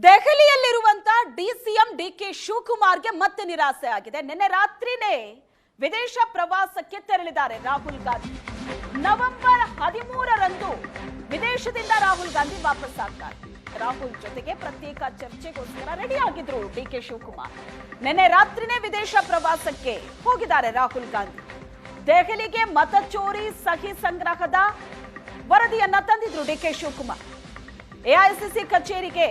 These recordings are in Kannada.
ದೆಹಲಿಯಲ್ಲಿರುವಂತ ಡಿಸಿಎಂ ಡಿಕೆ ಶಿವಕುಮಾರ್ಗೆ ಮತ್ತೆ ನಿರಾಸೆ ಆಗಿದೆ. ನಿನ್ನೆ ರಾತ್ರಿನೇ ವಿದೇಶ ಪ್ರವಾಸಕ್ಕೆ ತೆರಳಿದ್ದಾರೆ ರಾಹುಲ್ ಗಾಂಧಿ. ನವೆಂಬರ್ 13ರಂದು ವಿದೇಶದಿಂದ ರಾಹುಲ್ ಗಾಂಧಿ ವಾಪಸ್ ಆಗ್ತಾರೆ. ರಾಹುಲ್ ಜೊತೆಗೆ ಪ್ರತ್ಯೇಕ ಚರ್ಚೆಗೋಸ್ಕರ ರೆಡಿ ಆಗಿದ್ರು ಡಿಕೆ ಶಿವಕುಮಾರ್. ನಿನ್ನೆ ರಾತ್ರಿನೇ ವಿದೇಶ ಪ್ರವಾಸಕ್ಕೆ ಹೋಗಿದ್ದಾರೆ ರಾಹುಲ್ ಗಾಂಧಿ. ದೆಹಲಿಗೆ ಮತ ಚೋರಿ ಸಹಿ ಸಂಗ್ರಹದ ವರದಿಯನ್ನ ತಂದಿದ್ರು ಡಿಕೆ ಶಿವಕುಮಾರ್. ಎಐಸಿಸಿ ಕಚೇರಿಗೆ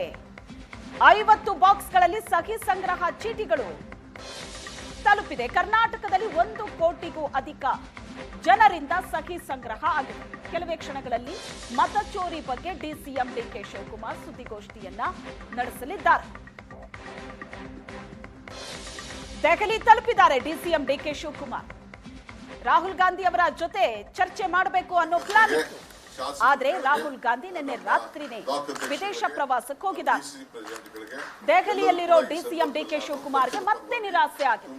50 ಬಾಕ್ಸ್ಗಳಲ್ಲಿ ಸಹಿ ಸಂಗ್ರಹ ಚೀಟಿಗಳು ತಲುಪಿದೆ. ಕರ್ನಾಟಕದಲ್ಲಿ 1 ಕೋಟಿಗೂ ಅಧಿಕ ಜನರಿಂದ ಸಹಿ ಸಂಗ್ರಹ ಆಗಿದೆ. ಕೆಲವೇ ಕ್ಷಣಗಳಲ್ಲಿ ಮತ ಚೋರಿ ಬಗ್ಗೆ ಡಿಸಿಎಂ ಡಿಕೆ ಶಿವಕುಮಾರ್ ಸುದ್ದಿಗೋಷ್ಠಿಯನ್ನ ನಡೆಸಲಿದ್ದಾರೆ. ದೆಹಲಿ ತಲುಪಿದ್ದಾರೆ ಡಿಸಿಎಂ ಡಿಕೆ ಶಿವಕುಮಾರ್. ರಾಹುಲ್ ಗಾಂಧಿ ಅವರ ಜೊತೆ ಚರ್ಚೆ ಮಾಡಬೇಕು ಅನ್ನೋ ಪ್ಲಾನ್ ಇತ್ತು. ಆದ್ರೆ ರಾಹುಲ್ ಗಾಂಧಿ ನಿನ್ನೆ ರಾತ್ರಿನೇ ವಿದೇಶ ಪ್ರವಾಸಕ್ಕೆ ಹೋಗಿದ್ದಾರೆ. ದೆಹಲಿಯಲ್ಲಿರೋ ಡಿಸಿಎಂ ಡಿಕೆ ಶಿವಕುಮಾರ್ಗೆ ಮತ್ತೆ ನಿರಾಸೆ ಆಗಿದೆ.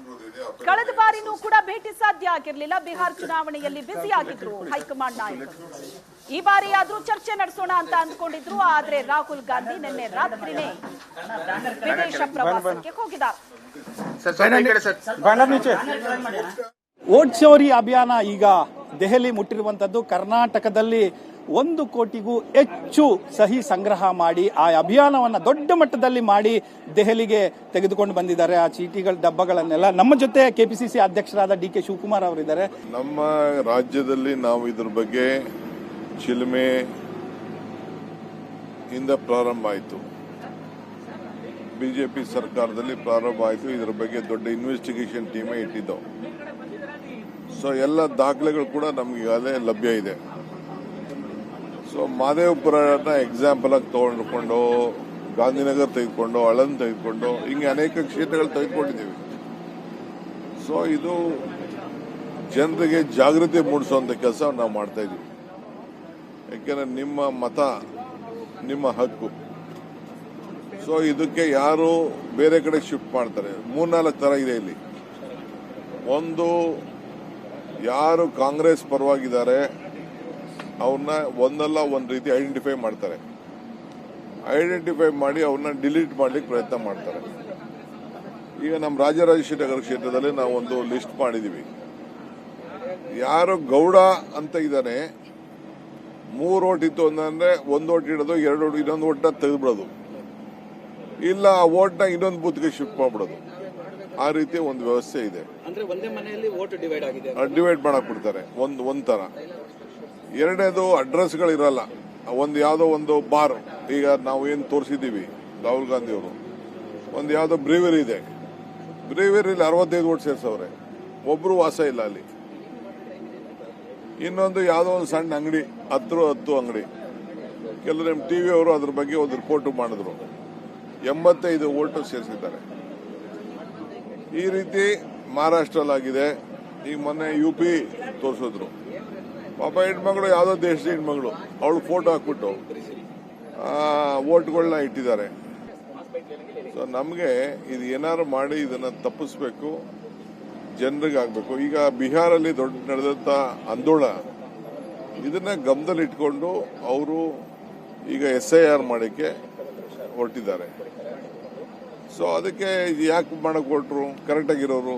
ಕಳೆದ ಬಾರಿನೂ ಕೂಡ ಭೇಟಿ ಸಾಧ್ಯ ಆಗಿರಲಿಲ್ಲ. ಬಿಹಾರ್ ಚುನಾವಣೆಯಲ್ಲಿ ಬ್ಯುಸಿ ಆಗಿದ್ರು ಹೈಕಮಾಂಡ್ ನಾಯಕರು. ಈ ಬಾರಿ ಆದ್ರೂ ಚರ್ಚೆ ನಡೆಸೋಣ ಅಂತ ಅಂದ್ಕೊಂಡಿದ್ರು. ಆದ್ರೆ ರಾಹುಲ್ ಗಾಂಧಿ ನಿನ್ನೆ ರಾತ್ರಿನೇ ವಿದೇಶ ಪ್ರವಾಸಕ್ಕೆ ಹೋಗಿದ್ದಾರೆ. ವೋಟ್ ಚೋರಿ ಅಭಿಯಾನ ಈಗ ದೆಹಲಿ ಮುಟ್ಟಿರುವಂತದ್ದು. ಕರ್ನಾಟಕದಲ್ಲಿ 1 ಕೋಟಿಗೂ ಹೆಚ್ಚು ಸಹಿ ಸಂಗ್ರಹ ಮಾಡಿ ಆ ಅಭಿಯಾನವನ್ನ ದೊಡ್ಡ ಮಟ್ಟದಲ್ಲಿ ಮಾಡಿ ದೆಹಲಿಗೆ ತೆಗೆದುಕೊಂಡು ಬಂದಿದ್ದಾರೆ. ಆ ಚೀಟಿಗಳ ಡಬ್ಬಗಳನ್ನೆಲ್ಲ. ನಮ್ಮ ಜೊತೆ ಕೆಪಿಸಿಸಿ ಅಧ್ಯಕ್ಷರಾದ ಡಿಕೆ ಶಿವಕುಮಾರ್ ಅವರಿದ್ದಾರೆ. ನಮ್ಮ ರಾಜ್ಯದಲ್ಲಿ ನಾವು ಇದ್ರ ಬಗ್ಗೆ ಚಿಲುಮೆ ಇಂದ ಪ್ರಾರಂಭ ಆಯಿತು. ಬಿಜೆಪಿ ಸರ್ಕಾರದಲ್ಲಿ ಪ್ರಾರಂಭ ಆಯಿತು. ಇದರ ಬಗ್ಗೆ ದೊಡ್ಡ ಇನ್ವೆಸ್ಟಿಗೇಷನ್ ಟೀಮೇ ಇಟ್ಟಿದ್ದವು. ಸೊ ಎಲ್ಲ ದಾಖಲೆಗಳು ಕೂಡ ನಮ್ಗೆ ಈಗಾಗಲೇ ಲಭ್ಯ ಇದೆ. ಸೊ ಮಾದೇವಪುರನ ಎಕ್ಸಾಂಪಲ್ ಆಗಿ ತಗೊಂಡ್ಕೊಂಡು ಗಾಂಧಿನಗರ ತೆಗೆದುಕೊಂಡು ಆಳಂದ್ ತೆಗೆದುಕೊಂಡು ಹಿಂಗೆ ಅನೇಕ ಕ್ಷೇತ್ರಗಳು ತೆಗೆದುಕೊಂಡಿದ್ದೀವಿ. ಸೊ ಇದು ಜನರಿಗೆ ಜಾಗೃತಿ ಮೂಡಿಸುವಂತ ಕೆಲಸ ನಾವು ಮಾಡ್ತಾ ಇದೀವಿ. ಯಾಕೆಂದ್ರೆ ನಿಮ್ಮ ಮತ ನಿಮ್ಮ ಹಕ್ಕು. ಸೊ ಇದಕ್ಕೆ ಯಾರು ಬೇರೆ ಕಡೆ ಶಿಫ್ಟ್ ಮಾಡ್ತಾರೆ. 3-4 ತರ ಇದೆ ಇಲ್ಲಿ. ಒಂದು, ಯಾರು ಕಾಂಗ್ರೆಸ್ ಪರವಾಗಿದ್ದಾರೆ ಅವ್ರನ್ನ ಒಂದಲ್ಲ ಒಂದು ರೀತಿ ಐಡೆಂಟಿಫೈ ಮಾಡ್ತಾರೆ. ಐಡೆಂಟಿಫೈ ಮಾಡಿ ಅವ್ರನ್ನ ಡಿಲೀಟ್ ಮಾಡ್ಲಿಕ್ಕೆ ಪ್ರಯತ್ನ ಮಾಡ್ತಾರೆ. ಈಗ ನಮ್ಮ ರಾಜರಾಜೇಶ್ವರಿ ನಗರ ಕ್ಷೇತ್ರದಲ್ಲಿ ನಾವು ಒಂದು ಲಿಸ್ಟ್ ಮಾಡಿದೀವಿ. ಯಾರು ಗೌಡ ಅಂತ ಇದ್ದಾನೆ, 3 ಓಟ್ ಇತ್ತು ಅಂದ್ರೆ 1 ಓಟ್ ಇಡೋದು, 2 ಓಟ್ ಇನ್ನೊಂದು ಓಟ್ನ ತೆಗೆದ್ಬಿಡೋದು, ಇಲ್ಲ ಆ ಓಟ್ನ ಇನ್ನೊಂದು ಬೂತ್ಗೆ ಶಿಫ್ಟ್ ಮಾಡ್ಬಿಡೋದು. ಆ ರೀತಿ ಒಂದು ವ್ಯವಸ್ಥೆ ಇದೆ. ಅಂದ್ರೆ ಒಂದೇ ಮನೆಯಲ್ಲಿ ವೋಟ್ ಡಿವೈಡ್ ಆಗಿದೆ. ಡಿವೈಡ್ ಮಾಡಕ್ ಬಿಡ್ತಾರೆ ಒಂಥರ. ಎರಡನೇದು ಅಡ್ರೆಸ್ಗಳು ಇರಲ್ಲ. ಯಾವುದೋ ಒಂದು ಬಾರ್, ಈಗ ನಾವು ಏನು ತೋರಿಸಿದೀವಿ ರಾಹುಲ್ ಗಾಂಧಿ ಅವರು, ಒಂದು ಯಾವುದೋ ಬ್ರೀವರಿ ಇದೆ. ಬ್ರೀವರಿಲಿ 65 ಓಟ್ ಸೇರ್ಸವ್ರೆ, ಒಬ್ರು ವಾಸ ಇಲ್ಲ ಅಲ್ಲಿ. ಇನ್ನೊಂದು ಯಾವುದೋ ಒಂದು ಸಣ್ಣ ಅಂಗಡಿ, 10 ಅಂಗಡಿ. ಕೆಲವರು ನಮ್ಮ ಟಿವಿ ಅವರು ಅದ್ರ ಬಗ್ಗೆ ಒಂದು ರಿಪೋರ್ಟ್ ಮಾಡಿದ್ರು, 85 ಓಟು ಸೇರಿಸಿದ್ದಾರೆ. ಈ ರೀತಿ ಮಹಾರಾಷ್ಟ್ರಲ್ಲಾಗಿದೆ. ಈಗ ಮೊನ್ನೆ UP ತೋರಿಸಿದ್ರು. ಪಾಪ ಹೆಣ್ಮಗಳು, ಯಾವುದೋ ದೇಶದ ಹೆಣ್ಮಗಳು, ಅವಳು ಫೋಟೋ ಹಾಕ್ಬಿಟ್ಟು ಓಟ್ಗಳನ್ನ ಇಟ್ಟಿದ್ದಾರೆ. ಸೊ ನಮಗೆ ಇದು ಏನಾದ್ರು ಮಾಡಿ ಇದನ್ನ ತಪ್ಪಿಸ್ಬೇಕು, ಜನರಿಗೆ ಆಗ್ಬೇಕು. ಈಗ ಬಿಹಾರಲ್ಲಿ ದೊಡ್ಡ ನಡೆದಂತ ಆಂದೋಲನ, ಇದನ್ನ ಗಮನದಲ್ಲಿ ಇಟ್ಕೊಂಡು ಅವರು ಈಗ SIR ಮಾಡಕ್ಕೆ ಹೊರಟಿದ್ದಾರೆ. ಸೊ ಅದಕ್ಕೆ ಯಾಕೆ ಮಾಡಕ್ ಹೊರಟ್ರು? ಕರೆಕ್ಟ್ ಆಗಿರೋರು.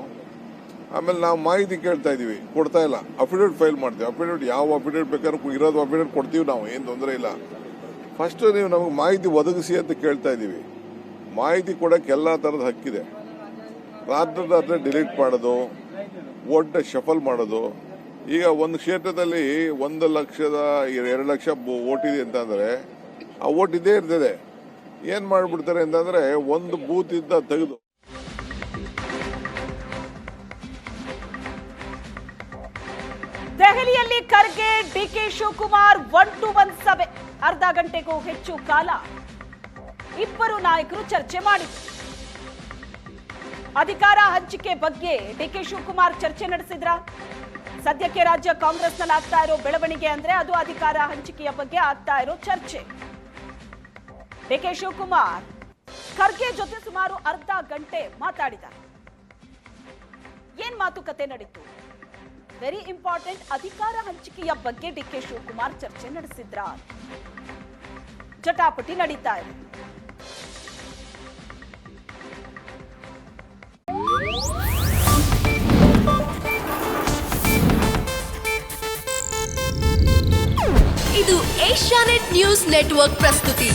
ಆಮೇಲೆ ನಾವು ಮಾಹಿತಿ ಕೇಳ್ತಾ ಇದೀವಿ, ಕೊಡ್ತಾ ಇಲ್ಲ. ಅಫಿಡೇವಿಟ್ ಫೈಲ್ ಮಾಡ್ತೀವಿ. ಅಫಿಡೇವಿಟ್ ಯಾವ ಅಫಿಡೇವಿಟ್ ಬೇಕಾದ್ರೂ ಇರೋದು ಅಫಿಡೇವಿಟ್ ಕೊಡ್ತೀವಿ ನಾವು, ಏನು ತೊಂದರೆ ಇಲ್ಲ. ಫಸ್ಟ್ ನೀವು ನಮಗೆ ಮಾಹಿತಿ ಒದಗಿಸಿ ಅಂತ ಕೇಳ್ತಾ ಇದೀವಿ. ಮಾಹಿತಿ ಕೊಡಕ್ಕೆ ಎಲ್ಲ ತರದ ಹಕ್ಕಿದೆ. ರಾತ್ರಿ ಡಿಲೀಟ್ ಮಾಡೋದು, ವೋಟ್ನ ಶಫಲ್ ಮಾಡೋದು. ಈಗ ಒಂದು ಕ್ಷೇತ್ರದಲ್ಲಿ 1 ಲಕ್ಷದ 2 ಲಕ್ಷ ವೋಟ್ ಇದೆ ಅಂತಂದ್ರೆ ಆ ವೋಟ್ ಇದೇ ಇರ್ತದೆ. ಏನ್ ಮಾಡ್ಬಿಡ್ತಾರೆ ಅಂತಂದ್ರೆ ಒಂದು ಬೂತ್ ಇಂದ ತೆಗೆದು. ದೆಹಲಿಯಲ್ಲಿ ಖರ್ಗೆ ಡಿಕೆ ಶಿವಕುಮಾರ್ 1-to-1 ಸಭೆ. ಅರ್ಧ ಗಂಟೆಗೂ ಹೆಚ್ಚು ಕಾಲ ಇಬ್ಬರು ನಾಯಕರು ಚರ್ಚೆ ಮಾಡಿದರು. ಅಧಿಕಾರ ಹಂಚಿಕೆ ಬಗ್ಗೆ ಡಿಕೆ ಶಿವಕುಮಾರ್ ಚರ್ಚೆ ನಡೆಸಿದ್ರ. ಸದ್ಯಕ್ಕೆ ರಾಜ್ಯ ಕಾಂಗ್ರೆಸ್ನಲ್ಲಿ ಆಗ್ತಾ ಇರೋ ಬೆಳವಣಿಗೆ ಅಂದ್ರೆ ಅದು ಅಧಿಕಾರ ಹಂಚಿಕೆಯ ಬಗ್ಗೆ ಆಗ್ತಾ ಇರೋ ಚರ್ಚೆ. ಡಿಕೆ ಶಿವಕುಮಾರ್ ಖರ್ಗೆ ಜೊತೆ ಸುಮಾರು ಅರ್ಧ ಗಂಟೆ ಮಾತಾಡಿದ್ದಾರೆ. ಏನ್ ಮಾತುಕತೆ ನಡೀತು? ವೆರಿ ಇಂಪಾರ್ಟೆಂಟ್, ಅಧಿಕಾರ ಹಂಚಿಕೆಯ ಬಗ್ಗೆ ಡಿಕೆ ಶಿವಕುಮಾರ್ ಚರ್ಚೆ ನಡೆಸಿದ್ರ. ಜಟಾಪಟಿ ನಡೀತಾ ಇದೆ. ಏಷ್ಯಾನೆಟ್ ನ್ಯೂಸ್ ನೆಟ್ವರ್ಕ್ ಪ್ರಸ್ತುತಿ.